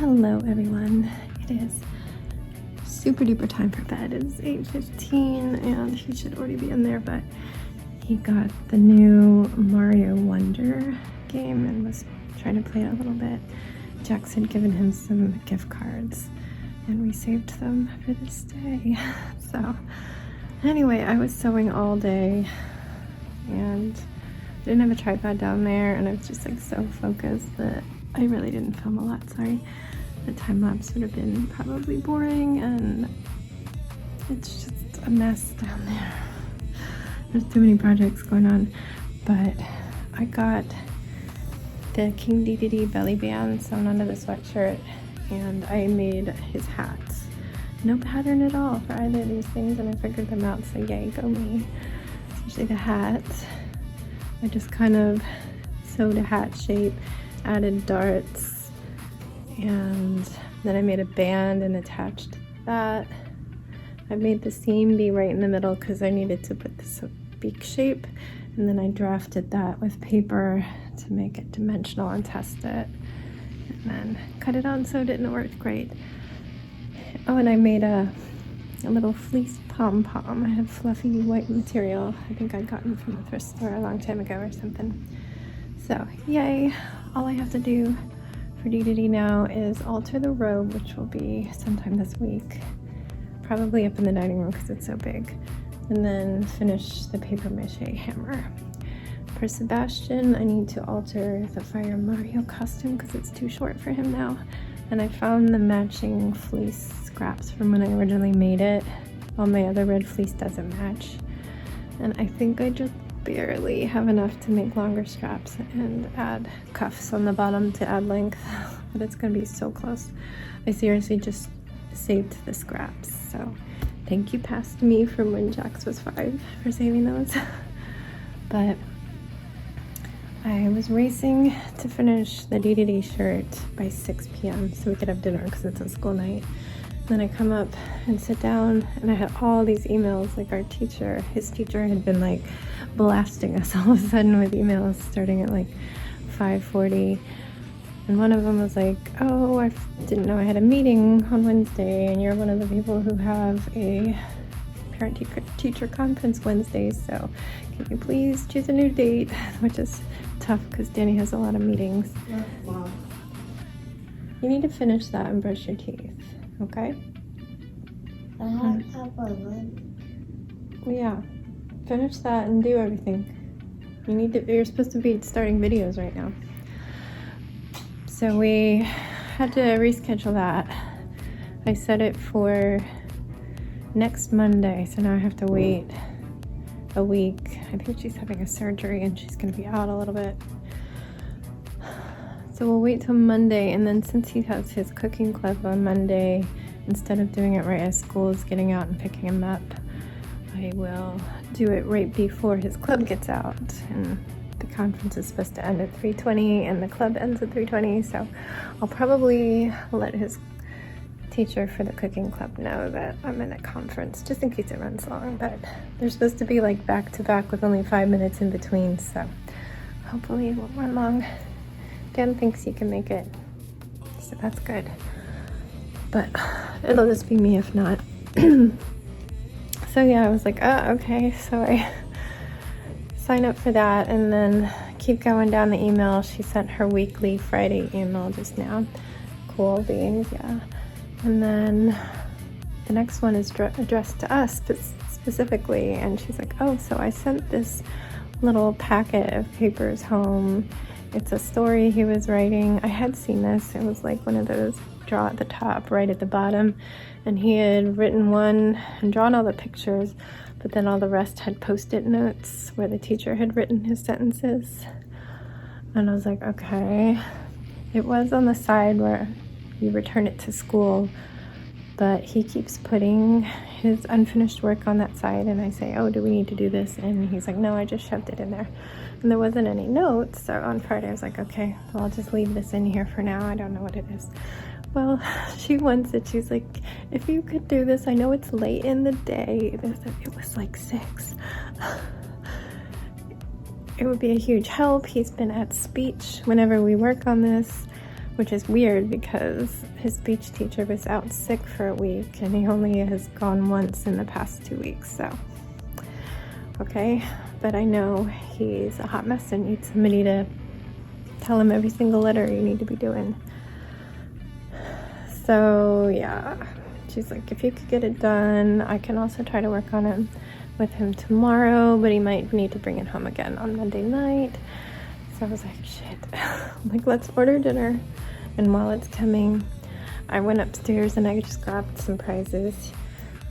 Hello everyone, it is super duper time for bed. It's 8:15 and he should already be in there, but he got the new Mario Wonder game and was trying to play it a little bit. Jax had given him some gift cards and we saved them for this day. So anyway, I was sewing all day and didn't have a tripod down there, and I was just like so focused that I really didn't film a lot. Sorry. The time lapse would have been probably boring and it's just a mess down there. There's too many projects going on, but I got the King Dedede belly band sewn onto the sweatshirt and I made his hats. No pattern at all for either of these things, and I figured them out, so yay, go me. Especially the hats. I just kind of sewed a hat shape, added darts, and then I made a band and attached that. I made the seam be right in the middle because I needed to put this beak shape, and then I drafted that with paper to make it dimensional and test it, and then cut it on so it didn't work great. Oh, and I made a little fleece pom-pom. I had fluffy white material. I think I'd gotten from the thrift store a long time ago or something. So yay, all I have to do for Dedede now is alter the robe, which will be sometime this week, probably up in the dining room because it's so big, and then finish the paper mache hammer. For Sebastian, I need to alter the Fire Mario costume because it's too short for him now, and I found the matching fleece scraps from when I originally made it. All my other red fleece doesn't match, and I think I just barely have enough to make longer straps and add cuffs on the bottom to add length, but it's gonna be so close. I seriously just saved the scraps, so thank you past me from when Jax was 5 for saving those. But I was racing to finish the Dedede shirt by 6 p.m. so we could have dinner because it's a school night. Then I come up and sit down and I had all these emails. Like his teacher had been like blasting us all of a sudden with emails starting at like 5:40. And one of them was like, oh, I didn't know I had a meeting on Wednesday and you're one of the people who have a parent-teacher conference Wednesdays, so can you please choose a new date? Which is tough because Danny has a lot of meetings. Wow. You need to finish that and brush your teeth, okay? I have one. Yeah, finish that and do everything. You're supposed to be starting videos right now. So we had to reschedule that. I set it for next Monday, so now I have to wait a week. I think she's having a surgery and she's gonna be out a little bit. So we'll wait till Monday, and then since he has his cooking club on Monday, instead of doing it right as school is getting out and picking him up, I will do it right before his club gets out. And the conference is supposed to end at 3:20 and the club ends at 3:20, so I'll probably let his teacher for the cooking club know that I'm in a conference, just in case it runs long, but they're supposed to be like back to back with only 5 minutes in between, so hopefully it won't run long. Dan thinks he can make it, so that's good, but it'll just be me if not. So yeah, I was like, oh, okay, so I sign up for that and then keep going down the email. She sent her weekly Friday email just now. Cool beans, yeah. And then the next one is addressed to us specifically, and she's like, oh, so I sent this little packet of papers home. It's a story he was writing. I had seen this. It was like one of those draw at the top, right at the bottom, and he had written one and drawn all the pictures, but then all the rest had post-it notes where the teacher had written his sentences. And I was like, okay. It was on the side where you return it to school, but he keeps putting his unfinished work on that side, and I say, oh, do we need to do this? And he's like, no, I just shoved it in there. And there wasn't any notes, so on Friday I was like, okay, well, I'll just leave this in here for now. I don't know what it is. Well, she wants it. She's like, if you could do this, I know it's late in the day. It was like 6. It would be a huge help. He's been at speech whenever we work on this. which is weird because his speech teacher was out sick for a week and he only has gone once in the past 2 weeks. So, okay, but I know he's a hot mess and needs somebody to tell him every single letter you need to be doing. So yeah, she's like, if you could get it done, I can also try to work on it with him tomorrow, but he might need to bring it home again on Monday night. So I was like, shit. I'm like, let's order dinner. And while it's coming, I went upstairs and I just grabbed some prizes.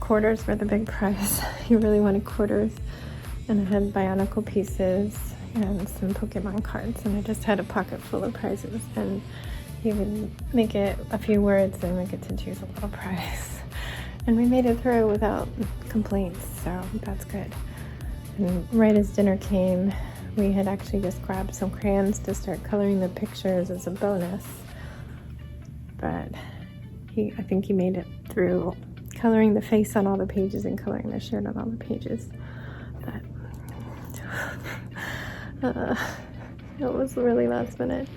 Quarters were the big prize. He really wanted quarters. And I had Bionicle pieces and some Pokemon cards. And I just had a pocket full of prizes. And he would make it a few words and we get to choose a little prize. And we made it through without complaints, so that's good. And right as dinner came, we had actually just grabbed some crayons to start coloring the pictures as a bonus. But I think he made it through coloring the face on all the pages and coloring the shirt on all the pages. But it was really last minute.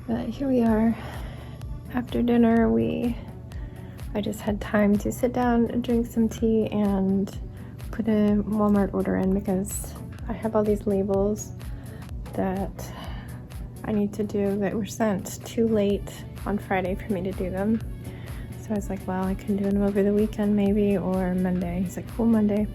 But here we are. After dinner, I just had time to sit down and drink some tea and put a Walmart order in because I have all these labels that I need to do that were sent too late on Friday for me to do them. So I was like, well, I can do them over the weekend maybe, or Monday. He's like, cool, Monday.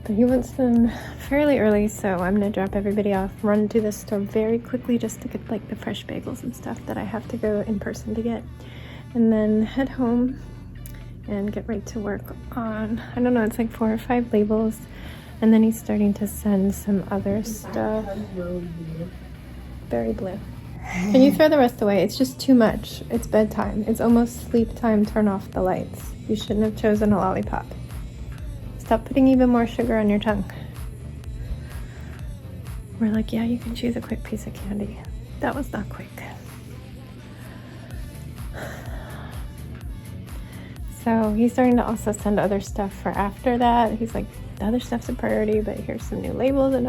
But he wants them fairly early, so I'm gonna drop everybody off, run to the store very quickly just to get like the fresh bagels and stuff that I have to go in person to get. And then head home and get right to work on, I don't know, it's like 4 or 5 labels. And then he's starting to send some other stuff. Very blue. Can you throw the rest away? It's just too much. It's bedtime. It's almost sleep time. Turn off the lights. You shouldn't have chosen a lollipop. Stop putting even more sugar on your tongue. We're like, yeah, you can choose a quick piece of candy. That was not quick. So he's starting to also send other stuff for after that. He's like, the other stuff's a priority, but here's some new labels and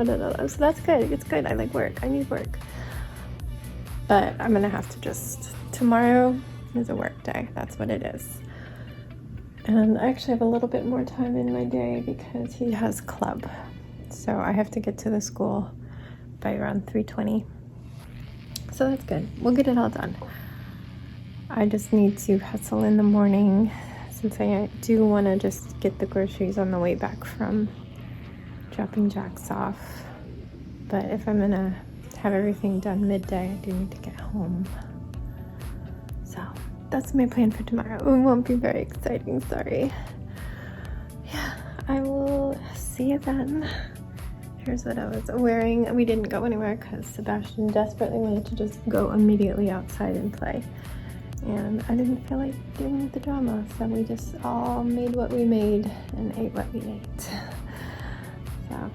So that's good. It's good. I like work. I need work. But I'm going to have to tomorrow is a work day. That's what it is. And I actually have a little bit more time in my day because he has club. So I have to get to the school by around 3:20. So that's good. We'll get it all done. I just need to hustle in the morning since I do want to just get the groceries on the way back from dropping Jax off. But if I'm going to have everything done midday, I do need to get home. So that's my plan for tomorrow. It won't be very exciting, sorry. Yeah, I will see you then. Here's what I was wearing. We didn't go anywhere because Sebastian desperately wanted to just go immediately outside and play. And I didn't feel like dealing with the drama, so we just all made what we made and ate what we ate. So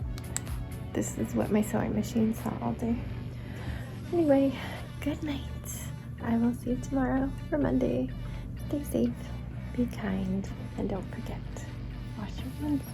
this is what my sewing machine saw all day. Anyway, good night. I will see you tomorrow for Monday. Stay safe, be kind, and don't forget, wash your hands.